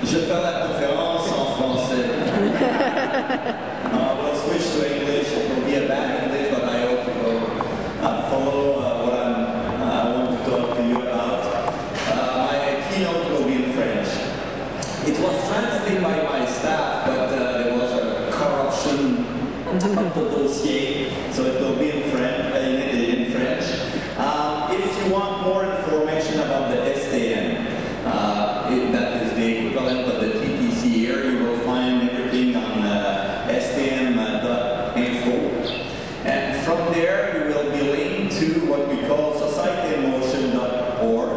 Je fais la conférence en français. We'll switch to English. It will be a bad English, but I hope it will follow what I want to talk to you about. My keynote will be in French. It was translated by my staff, but there was a corruption of the dossier, so it will be in French. If you want more information about the STM, that is the equivalent of the TTC here, you will find everything on stm.info. And from there, you will be linked to what we call societyinmotion.org.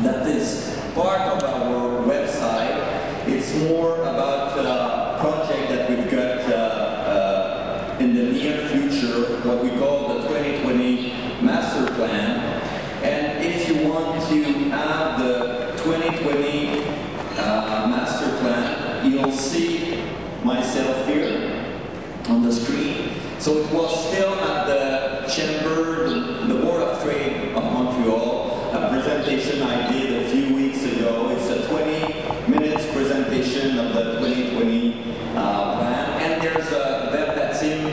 That is part of our website. It's more about a project that we've got in the near future, what we call the 2020 Master Plan. And if you want to have the 2020 Master Plan, you'll see myself here on the screen. So it was still at the Chamber, the Board of Trade of Montreal, a presentation I did a few weeks ago. It's a 20 minutes presentation of the 2020 plan. And there's a web that's in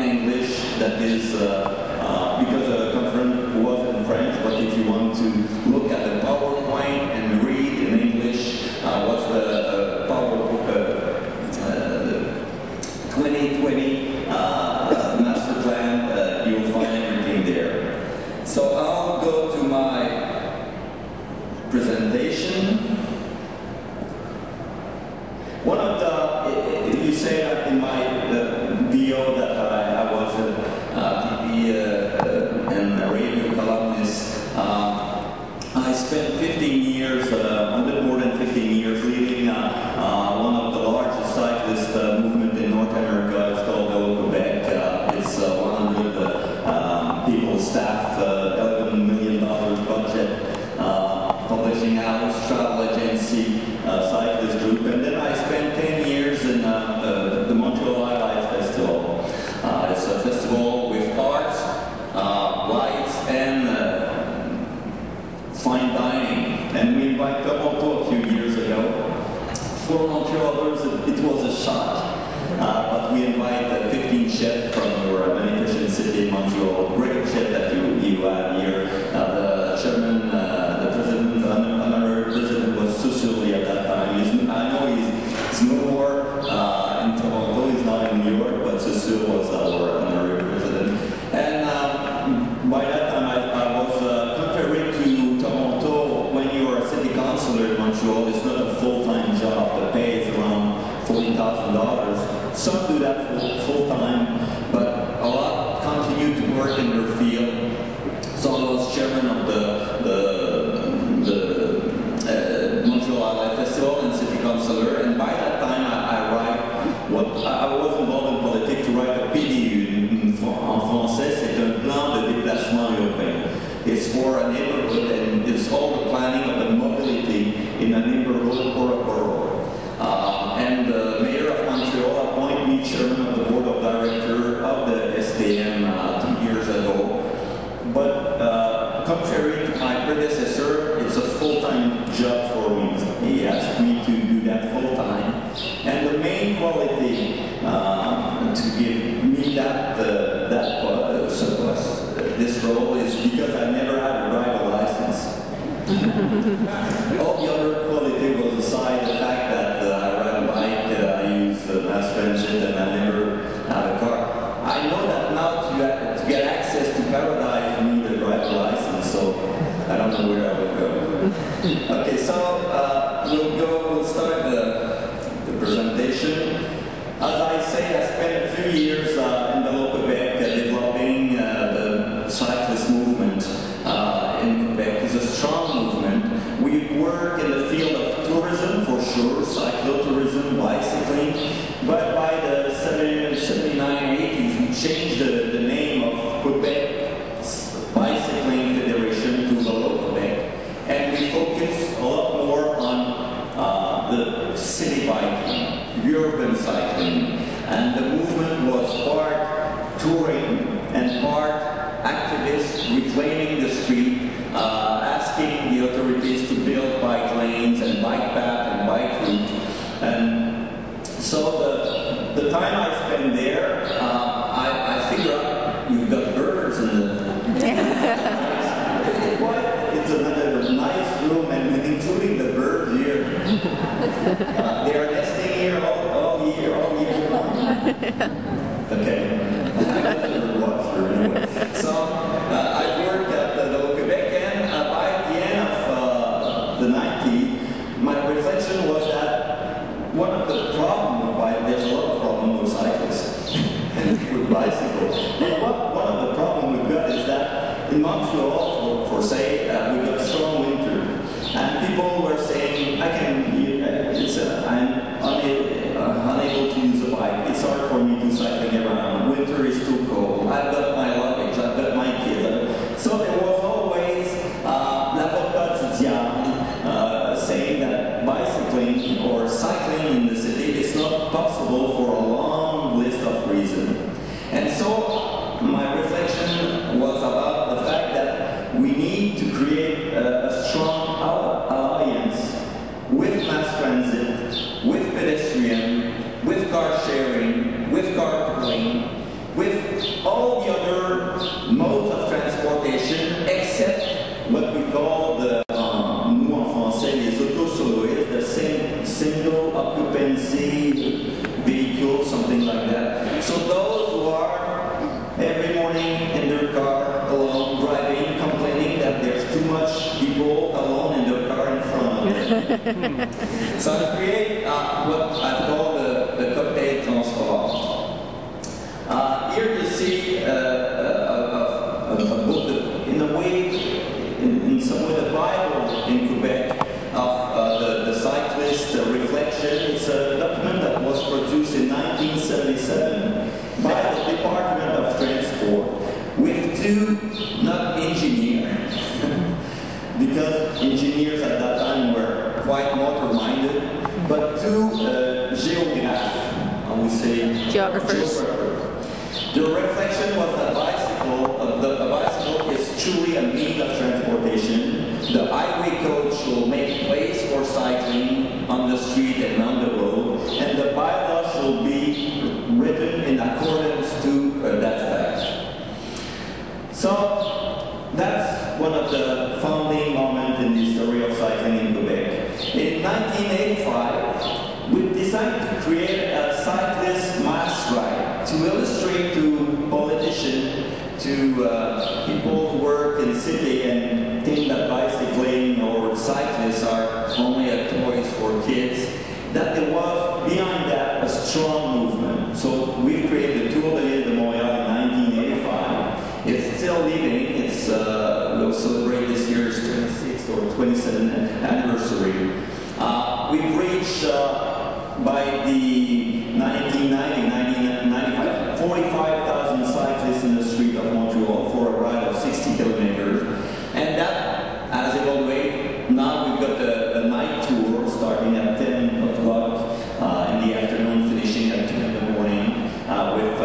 English that is, because the conference was in French, but if you want to look at the PowerPoint and read in English what's the the 2020 Master Plan, you'll find everything there. So I'll go to my presentation. One of the, you say that in my video that I was a TV and a radio columnist. I spent 15 years, a bit more than 15 years, leading one of the largest cyclist movement in North America. It's called Quebec. It's 100 people, staff, $11 million budget, publishing house, travel agency, cyclist group. And then I spent 10 years in the Montreal Highlight Festival. It's a festival with arts, lights, and fine dining. And we invited Toronto a few years ago. For Montrealers, it was a shock. But we invited 15 chefs from your magnificent city, Montreal. Great chef that you have here. The chairman, the president, honorary president was Société at that time. I know he's no more in Toronto, he's not in New York, but Société was our honorary president. And by that time, I was contrary to Toronto. When you are a city councilor in Montreal, it's not a full-time job. The pay is around $40,000. Some do that full-time, but a lot continue to work in their field. So I was chairman of the Montreal Highlight Festival and city councilor, and by that time I was involved in politics to write a PDU. En français, c'est un plan de déplacement urbain. It's for a neighborhood, and it's all the planning of the mobility in a neighborhood or a borough. And the mayor of Montreal appointed me chairman of the board of directors of the STM 2 years ago. But contrary to my predecessor, it's a full-time job for me. He asked me to do that full-time. And the main quality to give me this role is because I never had a driver license. All the other quality was aside the fact that I ride a bike, I use mass transit, and I never have a car. I know that now to get access to paradise, you need a driver license, so I don't know where I would go. Okay, so we'll start the presentation. As I say, I spent a few years in the Quebec developing the cyclist movement in Quebec. It's a strong movement. We work in the field of tourism for sure, cyclotourism, bicycling, but by the 79, 80s, we changed the name of Quebec Bicycling Federation to Velo Quebec, and we focus a lot more on the city biking, urban cycling, and the movement was part touring and part activists reclaiming the street, asking the authorities to build bike lanes and bike paths and They are nesting here all year long. Okay. So I worked at the Quebec, and by the end of the 90s, my reflection was that one of the problems with bike, there's a lot of problems with cyclists and with bicycles. But one of the problems we've got is that in Montreal, for say, we got strong winter, and people were saying, I'm unable to use a bike. It's hard for me to cycling around. Winter is too cold. I've got my luggage. I've got my kids. So there was always l'avocat du diable saying that bicycling or cycling in the city is not possible for a long list of reasons. And so my reflection was about the fact that we need to create a strong alliance with mass transit, with pedestrian, with car sharing, with carpooling, with all the other modes of transportation except what we call the, nous en français, les autosoloistes, the single occupancy vehicle, something like that. So those who are every morning in their car alone, driving, complaining that there's too much people alone in their car in front of them. So I create what I call the cocktail transport. Here you see a book that, in a way, in some way, the Bible in Quebec of the cyclist reflection. It's a document that was produced in 1977 by the Department of Transport with two, not engineers, because engineers at that time were quite motor-minded, but two geographers, I would say. Geographers. The reflection was that the bicycle is truly a means of transportation. The highway coach will make place for cycling on the street and on the road, and the bylaw shall be written in accordance to that fact. So that's one of the founding moments in the history of cycling in Quebec. In 1985, we decided to create a cyclist mass ride to illustrate to politicians, to people who work in the city and think that bicycling or cyclists are only a toys for kids, that there was behind that a strong movement. So we've created the Tour de l'Île de Montréal in 1985. It's still living. It's we'll celebrate this year's 26th or 27th anniversary. We've reached by the 1990, 45,000 cyclists in the street of Montreal for a ride of 60 kilometers. And that has evolved. Now we've got the night tour starting at 10 o'clock in the afternoon, finishing at 2 in the morning with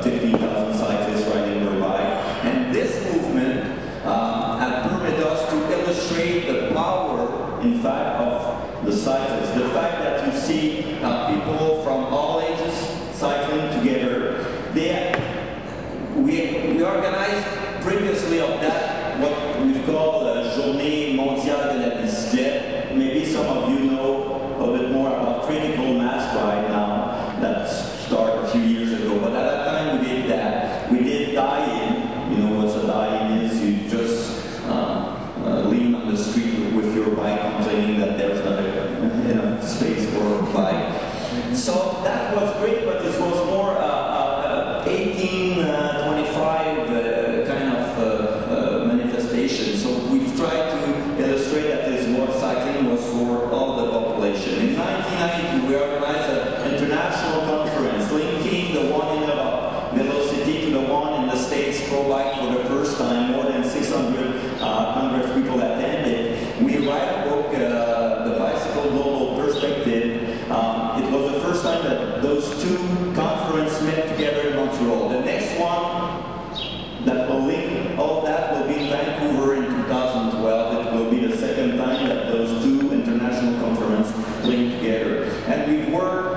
15,000 cyclists riding their bike. And this movement has permitted us to illustrate the power, in fact, of the cyclists. The fact that you see people from all ages cycling together. We organized previously of that what we've called Journée mondiale de la bicyclette. Maybe some of you know a bit more about critical mass ride now. That started a few years ago. But at that time we did that. We did die-in. You know what a die-in is? You just lean on the street with your bike complaining that there's not enough space for a bike. So that was great, but this was more 1825 kind of manifestation. So we've tried to illustrate that this was cycling was for all the population. In 1992, we organized an international conference linking the one in Velocity to the one in the States Pro-Bike for the first time. More than 600 Congress people attended. We write a book, The Bicycle Global Perspective. It was the first time that those two conferences met together in Montreal. The next one that will link all that will be in Vancouver in 2012. It will be the second time that those two international conferences link together. And we've worked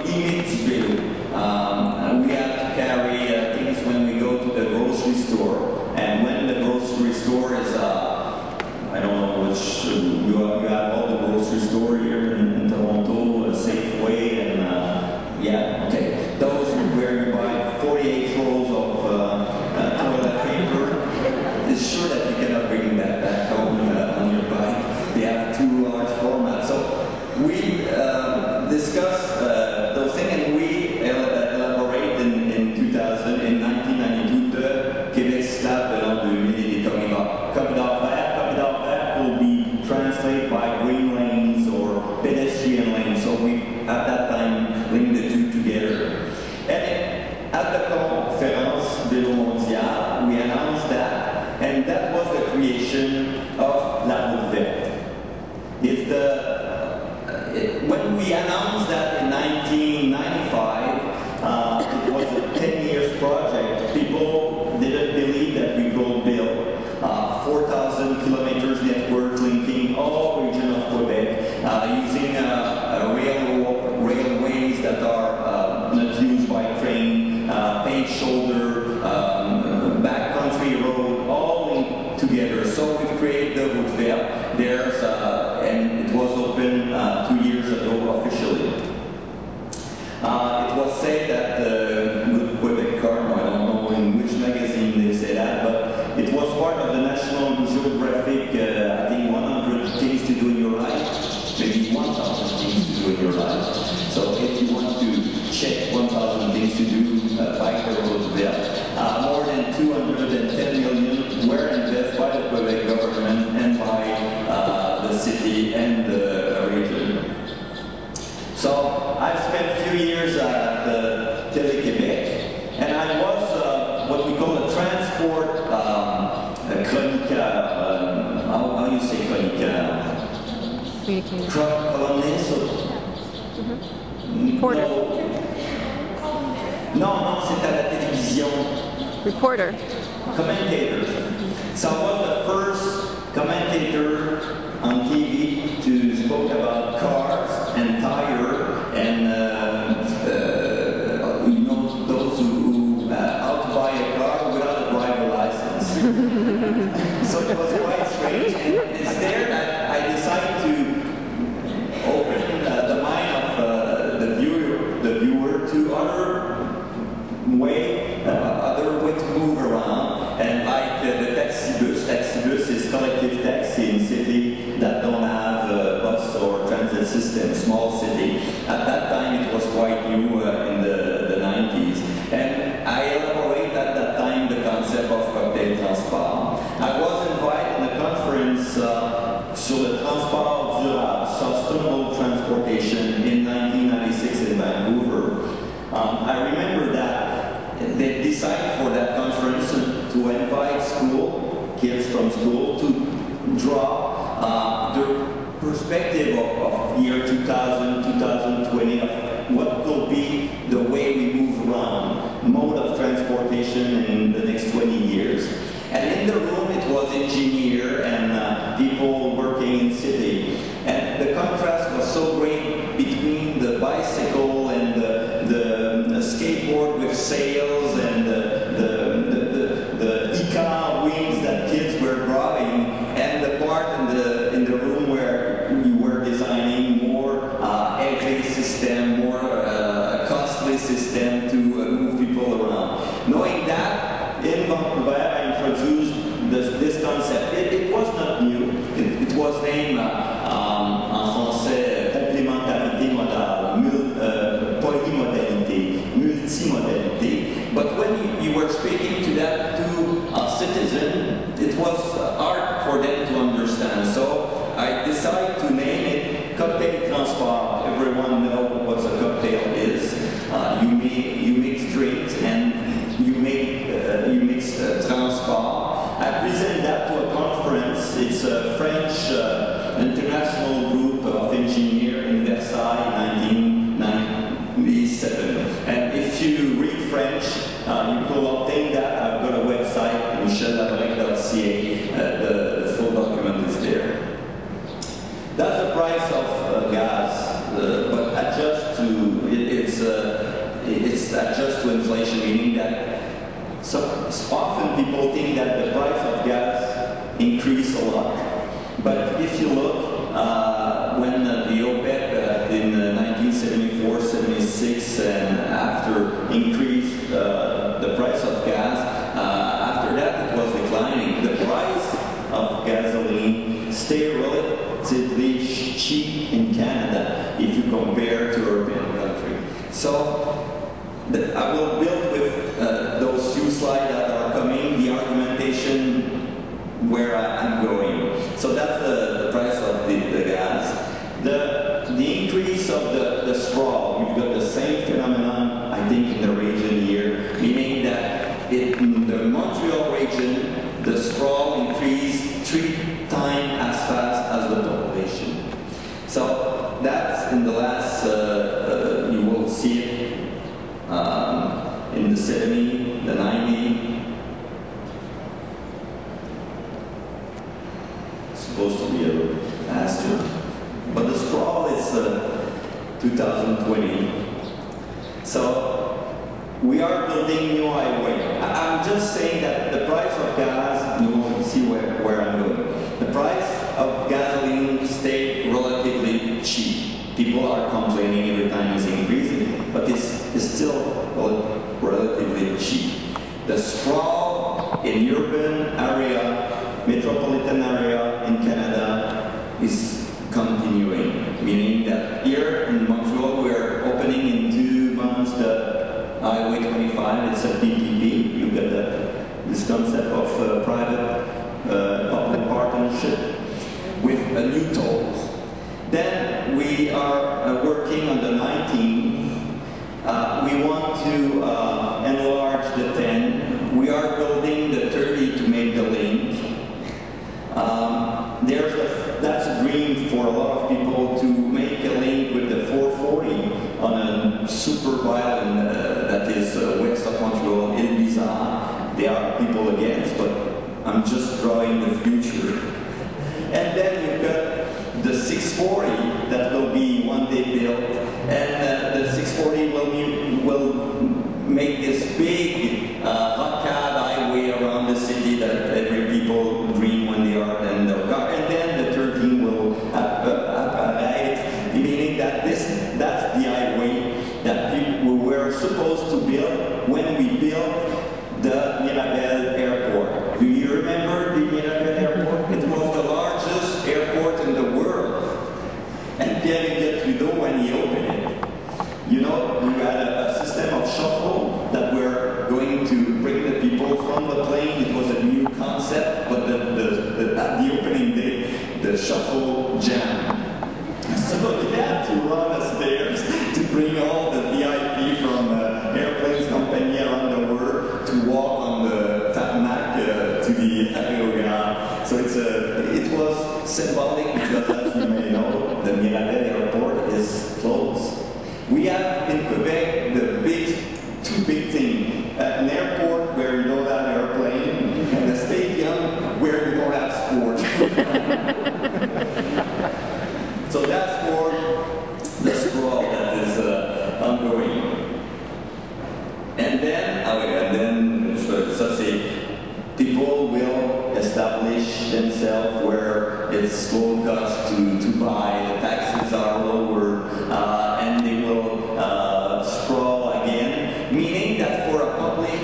imite vélo. We have to carry things when we go to the grocery store. And when the grocery store is, I don't know which, you have all the grocery store here in Toronto, Safeway, and yeah, okay. Those where you buy 48 rolls of toilet paper, it's sure that you cannot bring that back home on your bike. They have too large formats. So we discuss those things, and we elaborate in 1992 de Québec Stade de l'an 2000 et des corridors verts. Corridors verts will be translated by green lanes or pedestrian lanes. So we at that time linked the two together. And at the Conférence Vélo Mondiale, we announced that, and that was the creation of La Route Verte. When we announced that in 1995, it was a 10 years project. People didn't believe that we could build 4,000 kilometers network linking all regions of Quebec using railways that are not used by train, paved shoulder, backcountry road, all linked together. So we've created the Route Verte. And it was open 2 years ago officially. It was said that Good Quebec Karma, I don't know in which magazine they say that, but it was part of the National Geographic, I think 100 things to do in your life, maybe 1,000 things to do in your life. So if you want to check 1,000 things to do, bike the Route Verte. More than 210 million were invested by the Quebec government and by the city and the region. So I've spent a few years at Télé-Québec, and I was what we call a transport chroniqueur. How do you say chroniqueur? Columnist? Reporter. Non, c'est à la télévision. Reporter. Commentator. So I was the first commentator on TV to spoke about cars and tire and you know those who how to buy a car without a driver license. So it was quite strange, and it's there that I decided to open the mind of the viewer to other way to move around, and like the taxi bus. Taxi bus is collective taxi in city that don't have a bus or transit system, small city. At that time it was quite new in the 90s. And I elaborated at that time the concept of cocktail transport. I was invited in a conference sur le transport durable, sustainable transportation in 1996 in Vancouver. I remember that they decided for that conference to invite kids from school to draw the perspective of year 2000, 2020 of what could be the way we move around, mode of transportation in the next 20 years. And in the room it was engineer and people working in city. And the contrast was so great between the bicycle and the skateboard with sails and the ICA wings that kids were driving, and the part in the room where you were designing more heavy system, more costly system to move people around. Knowing that, in Vancouver I introduced this concept. It was not new. It was named en français complémentarité modale, polymodalité, multimodalité. But when you were speaking to that to citizens, it was hard for them to understand. So I decided to name it cocktail transport. Everyone knows what a cocktail is. You mix drinks and you mix transport. I present that to a conference. It's a French international group of engineers in Versailles, 1997. And if you read French, you could obtain that. I've got a website, Michel Labrecque.ca. The full document is there. That's the price of gas, but adjust to it's it's adjusted to inflation, meaning that often people think that the price of gas increased a lot. But if you look, when the OPEC in 1974, 76, and after increased the price of gas, after that it was declining. The price of gasoline stayed relatively cheap in Canada if you compare to European countries. So I will build with those few slides that are coming, the argumentation where I'm going. So that's the price of the gas. The increase of the straw, we've got the same phenomenon, I think, in the region here, meaning that in the Montreal region, the straw increased 3 times as fast as the population. So that's in the last, you will see it in the 70, the 90. It's supposed to be a little faster. But the straw is 2020. So we are building new highway. I'm just saying that the price of gas, you will see where I'm going. The price of gasoline stayed relatively cheap. People are complaining every time it's increasing, but it's still relatively cheap. The straw in urban area, metropolitan area in Canada is continuing, meaning that here in Montreal we're opening in 2 months the Highway 25. It's a PPP. You get this concept of private-public partnership with a new tolls. Then we are working on the 19. We want to enlarge the 10. We are building the 30 to make the link. That's a dream for a lot of people to make a link with the 440 on a super violent that is west of Montreal, Ibiza. There are people against, but I'm just drawing the future. And then you've got the 640 that will be one day built, and the 640 will make this big hot cab highway around the city that every people dream when they are in their car. And then the 13 will arrive, meaning that that's the highway that we were supposed to build when we built the Mirabel Airport. Do you remember the Mirabel Airport? It was the largest airport in the world. And Pierre Trudeau, when he opened it, you know, you had a system of shuffle that were going to bring the people from the plane. It was a new concept, but at the opening day, the shuffle jammed. So we had to run the stairs to bring all the VIP from airplanes company around the world to walk on the tarmac to the aerogram. So it was symbolic because, as you may know, the Mirabel Airport is closed. We have in Quebec two big things: an airport where you don't have an airplane, and a stadium where you don't have sport. So that's for the sprawl that is ongoing. And then, so say, people will establish themselves where it's low cost to buy, the taxes are lower, and they will sprawl again, meaning that for a public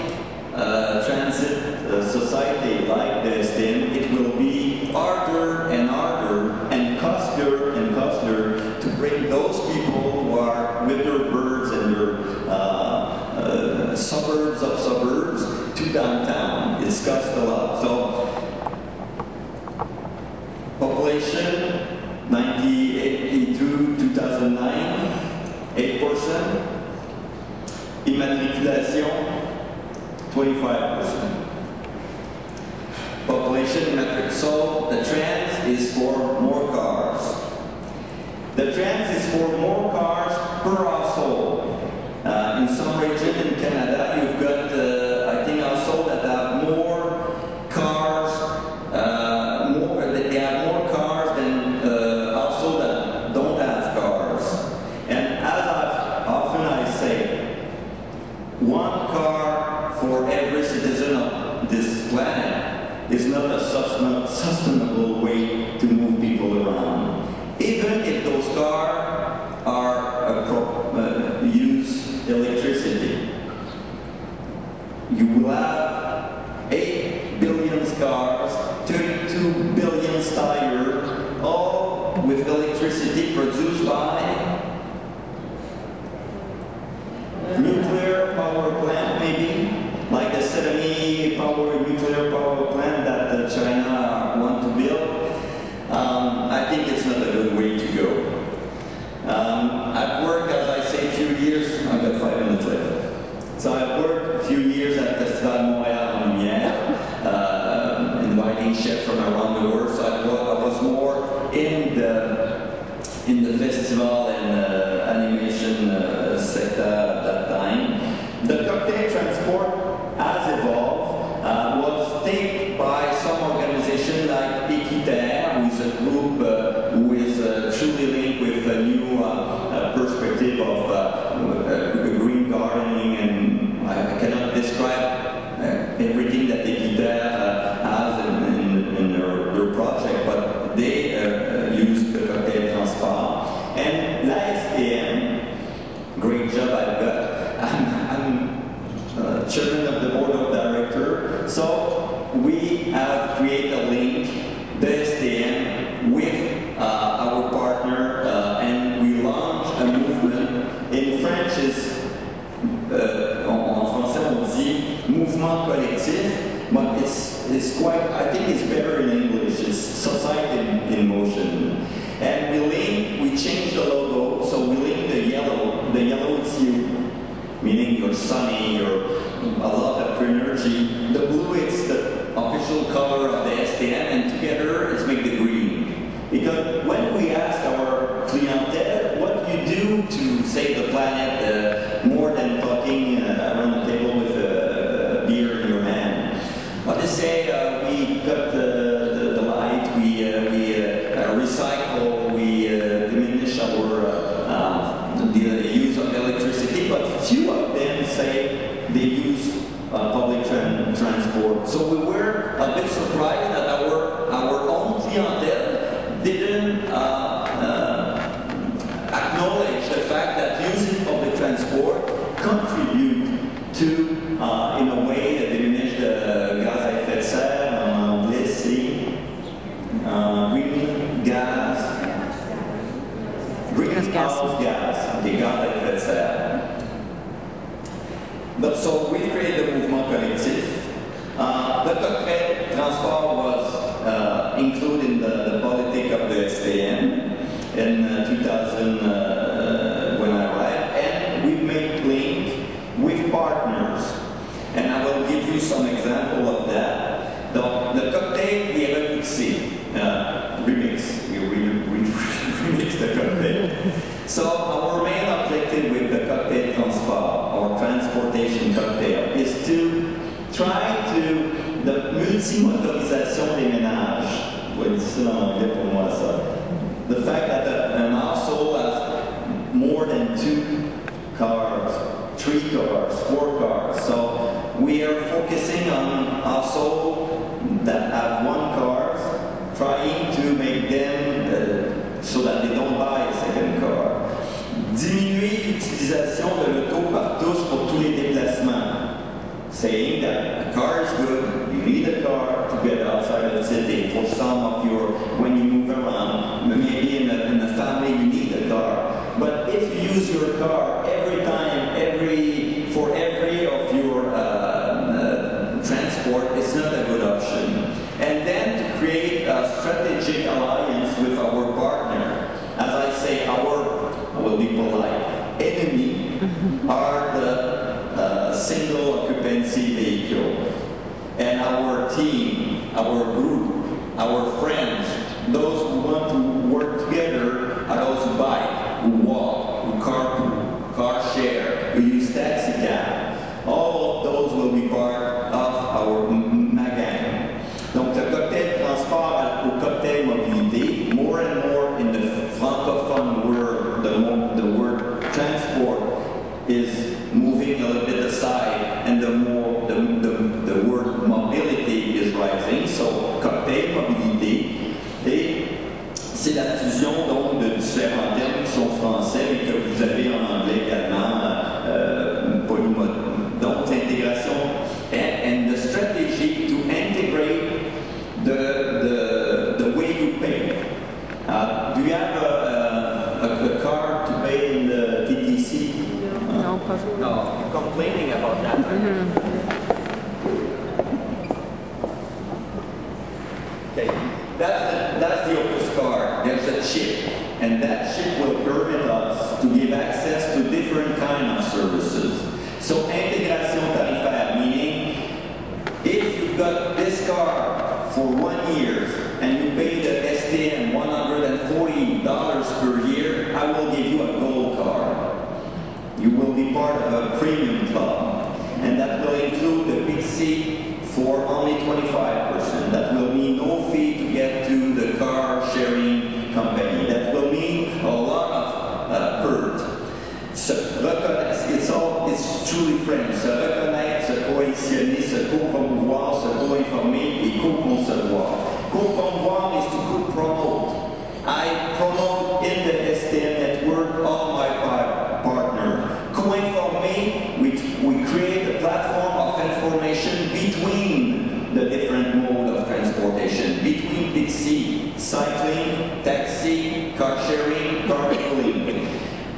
transit society like the STEM, it will be harder and harder and costlier to bring those people who are with their birds and their suburbs of suburbs to downtown. It's cost a lot. So population 1982 2009, 8%. Immatriculation 25%. Population metric. So the trend is for more cars. The trend is for more cars per household. In some region in Canada, you've got, I think, households that have more cars, they have more cars than households that don't have cars. And as often I say, one car for every citizen of this planet is not a sustainable way to move people around. Even if those cars use electricity, you will have 8 billion cars, 32 billion tires, all with electricity produced by nuclear power plant, maybe, like the 70 nuclear power plant that China want to build. I think it's not a good way to go. I've worked, as I say, a few years. I've got 5 minutes left. So I've worked a few years at Festival Montréal the North American, inviting chefs from around the world. So I was more in the festival and animation sector at that time. The cocktail transport has evolved, was taken by some organizations like BIXI, who is a group who is truly linked with a new perspective of green gardening, and I cannot describe everything that BIXI has in their project, but they use the cocktail transport. And STM, great job I've got. I'm chairman of the board of directors, so we have created a link, the STM, with our partner, and we launched a movement. In French is, en français on dit mouvement collectif, but it's quite, I think it's better in English, it's society in motion. And we changed the logo, so we link the yellow is you, meaning you're sunny, you're a lot of energy. The blue is the official color of the STM, and together it's make the green. Because when we ask our clientele, what do you do to save the planet more than talking around the table with a beer in your hand? Well, they say we cut the light, we recycle, we diminish the use of electricity, but few of them say they use public transport. So we were a bit surprised that our own clientele didn't acknowledge the fact that using public transport contribute to, in a way, diminish the gaz à effet de serre, en anglais c'est greenhouse gas, the gaz à effet de serre. But so we created a movement collectif. The cocktail transport was included in the politic of the STM in 2000 when I arrived, and we've made link with partners. And I will give you some example of that. The cocktail, we have a BIXI remix. We remix the cocktail. So our main objective with the cocktail transport, or transportation cocktail, is to try to, the multimotorisation des ménages. Vous voyez ça en anglais pour moi, ça. The fact that an household has more than 2 cars, 3 cars, 4 cars. So we are focusing on households that have 1 car, trying to make them so that they don't buy a second car. Diminuer l'utilisation de l'auto par tous pour tous les déplacements. Saying that a car is good, you need a car to get outside of the city. For some of your, when you move around, maybe in a family you need a car. But if you use your car every time, for every of your transport, it's not a good option. And then to create a strategic alliance with our partner. As I say, I will be polite, enemy are the single occupancy vehicle. And our team, our group, our friends, those who want to work together are those who bike, who walk, who carpool, car share, who use taxi cab. All of those will be part of our MAGAN. Donc le cocktail transport au cocktail mobilité, more and more in the francophone word, the word transport is moving a little bit aside complaining about that. Okay, that's the Opus card. There's a chip, and that chip will permit us to give access to different kinds of services. So intégration tarifaire, meaning if you've got this card for 1 year and you pay the STM $140 per year, I will give you a gold card. You will be part of a premium club, and that will include the BIXI for only 25%. That will mean no fee to get to the car sharing company. That will mean a lot of perks. It's truly French. Se reconnaître, se coalitionner, se co-promouvoir, se co-informer et co-concevoir. Co-promouvoir is to co-promote. I promote in the STM network all my partners. Co-informer, we create a platform of information between the different modes of transportation, between BIXI, cycling, taxi, car sharing, carpooling.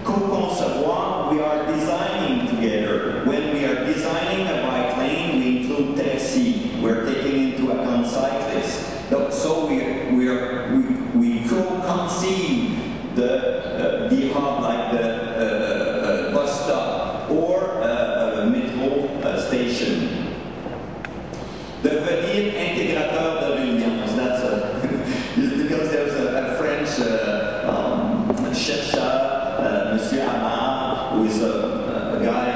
Co-concevoir, we are designing together. When we are designing a bike lane, we include taxi. We're taking into account cyclists. So we co-conceive the hub, like the bus stop or a metro station. Devenir intégrateur de l'Alliance. That's because there's a French chercheur, Monsieur Amar, who is a guy,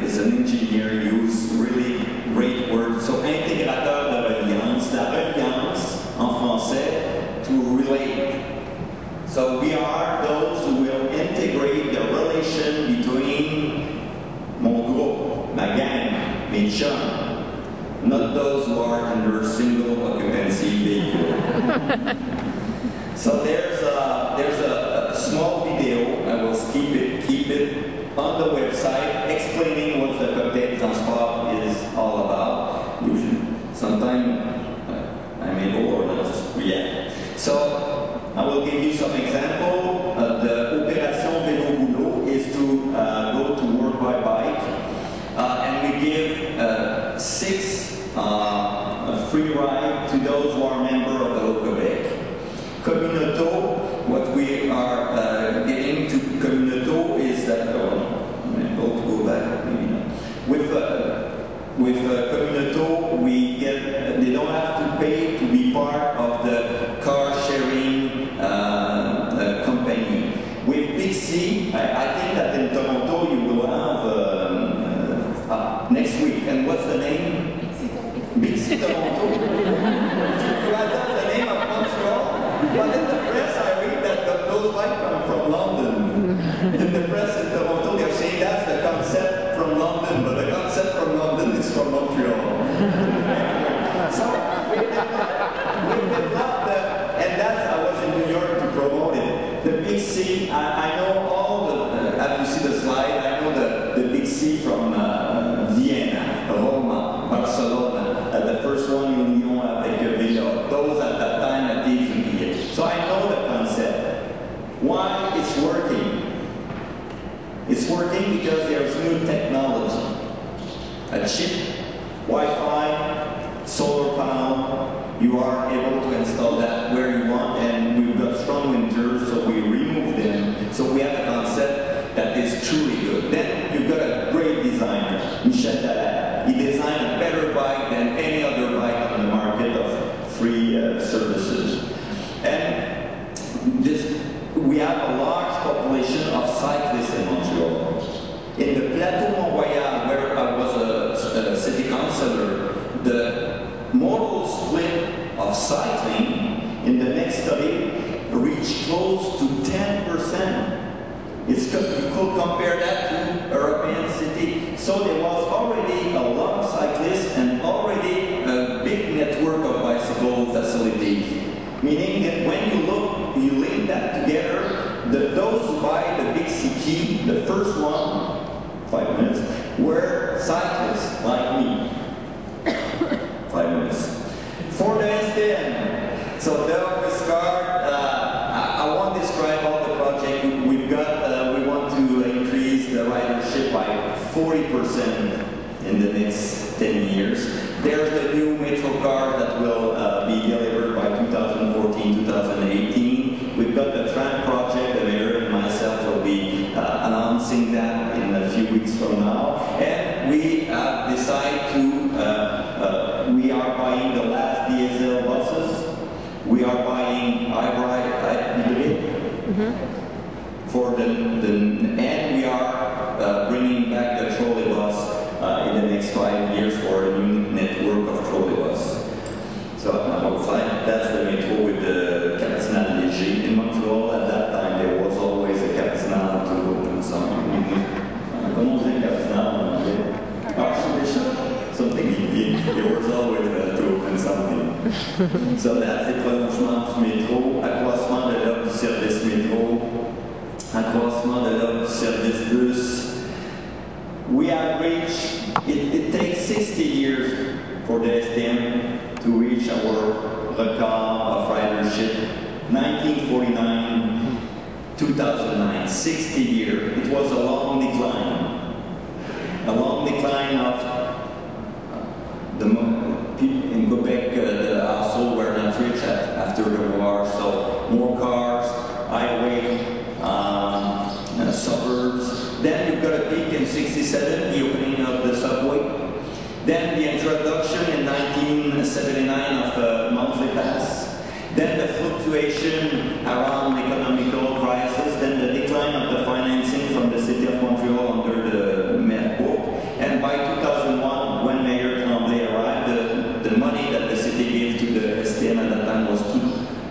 is an engineer, he uses really great words. So intégrateur de l'Alliance, la reliance en français, to relate. So we are those who will integrate the relation between mon groupe, ma gang, mes chums, not those who are under single occupancy vehicle. So there's a small video, I will keep it on the website, explaining what the cocktail transport is all about. Usually, sometimes I'm able or not just react. So I will give you some example. The Opération Vélo Boulot is to go to work by bike, and we give 6 free rides to those who are members of the Quebec. Communauto, what we are getting to Communauto is that, I'm able to go back, maybe not. With Communauto, we get, they don't have to pay to be part of the car sharing company. With BIXI, I think that in Toronto you will have next week, and what's the name? BIXI Toronto. You have the name of Montreal? But in the press, I read that those might come from London. In the press in Toronto, they're saying that's the concept from London, but the concept from London is from Montreal. So we developed and that's, I was in New York to promote it. The BIXI, I know all the, as you see the slide, I know the BIXI from Vienna, Roma, Barcelona, the first one in Lyon avec Villa, those at that time at DFB. So I know the concept. Why it's working? It's working because there's new technology. A chip, Wi-Fi, solar panel, you are able to install that where you want, and we've got strong winters, so we remove them. So we have a concept that is truly good. Then you've got a great designer, Michel Labrecque. He designed a better bike than any other bike on the market of free services. And we have a large population of cyclists in Montreal. In the Plateau Mont-Royal, where I was a city councillor, the modal split of cycling in the next study reached close to 10%. You could compare that to European city. So there was already a lot of cyclists and already a big network of bicycle facilities. Meaning that when you look, you link that together, those who buy the BIXI key, the first one, 5 minutes, were cyclists like me. 5 minutes. For the STM, so the office card, I won't describe all the project we've got. We want to increase the ridership by 40%. in the next 10 years. There's the new metro car that will be delivered by 2014, 2018. We've got the tram project, the mayor and myself will be announcing that in a few weeks from now. And we decide to, we are buying the last diesel buses. We are buying hybrid for and we are bringing back the trolley bus in the next 5 years for a new network of trolley bus. So that's the metro with the Capitanal Léger. In Montreal at that time there was always a Capitanal to open something. Comment on dit Capitanal en anglais? Archbishop? Something there was always to open something. So that's the prolongement du métro, accroissement de l'offre du service métro, accroissement de l'offre du service bus. We have reached, it takes 60 years for the STM to reach our record of ridership. 1949, 2009, 60 years. It was a long decline. A long decline of the people in Quebec, the households were not rich after the war, so more cars, highway, suburbs. Then you've got a peak in 67, the opening of the subway. Then the introduction in 1979 of monthly pass. Then the fluctuation around economical crisis. Then the decline of the financing from the City of Montreal under the Maire book. And by 2001, when Mayor Tremblay arrived, the money that the city gave to the STM at that time was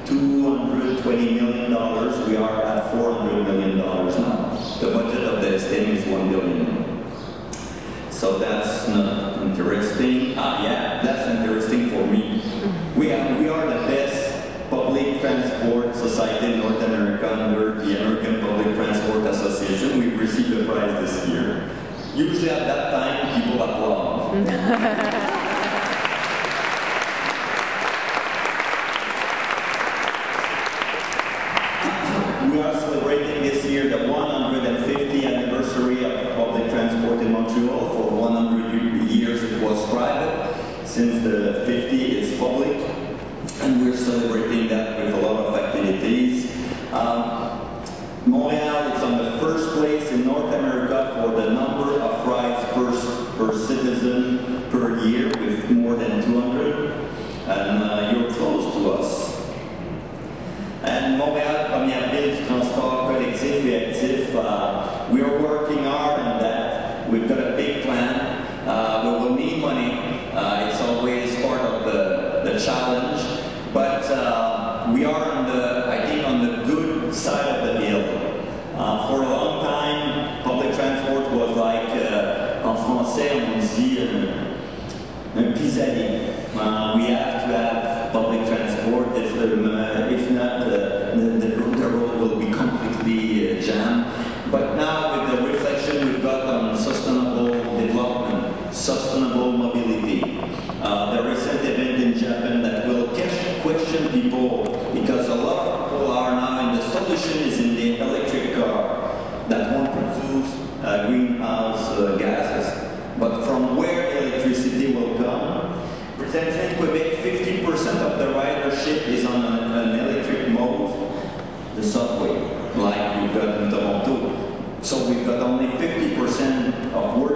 $220 million. We are at $400 million now. The budget of the STM is $1 billion. So that's not interesting. Yeah, that's interesting for me. We are the best public transport society in North America under the American Public Transport Association. We've received a prize this year. Usually at that time, people applaud. We are celebrating this year the 150th anniversary of public transport in Montreal. For 100 years it was private. Since the 50 it's public. And we're celebrating that with a lot of activities. Montreal is on the first place in North America for the number of rides per citizen per year, with more than 200. And you're close to us. And Montréal, première ville du transport collectif et actif, we are working hard on that. We've got a big plan. We will need money. It's always part of the challenge. But we are on the, I think, on the good side of the hill. For a long time, public transport was like, en français, on dit un pis-aller. We have to have public transport. If not, the road will be completely jammed. But now, with the reflection we've got on sustainable development, sustainable mobility, the recent event in Japan that will question people, because a lot of people are now, and the solution is in the electric car that won't produce greenhouse gases. But from where electricity will come? Presently in Quebec, 50% of the ridership is on an electric mode, the subway, like we've got in Toronto. So we've got only 50% of work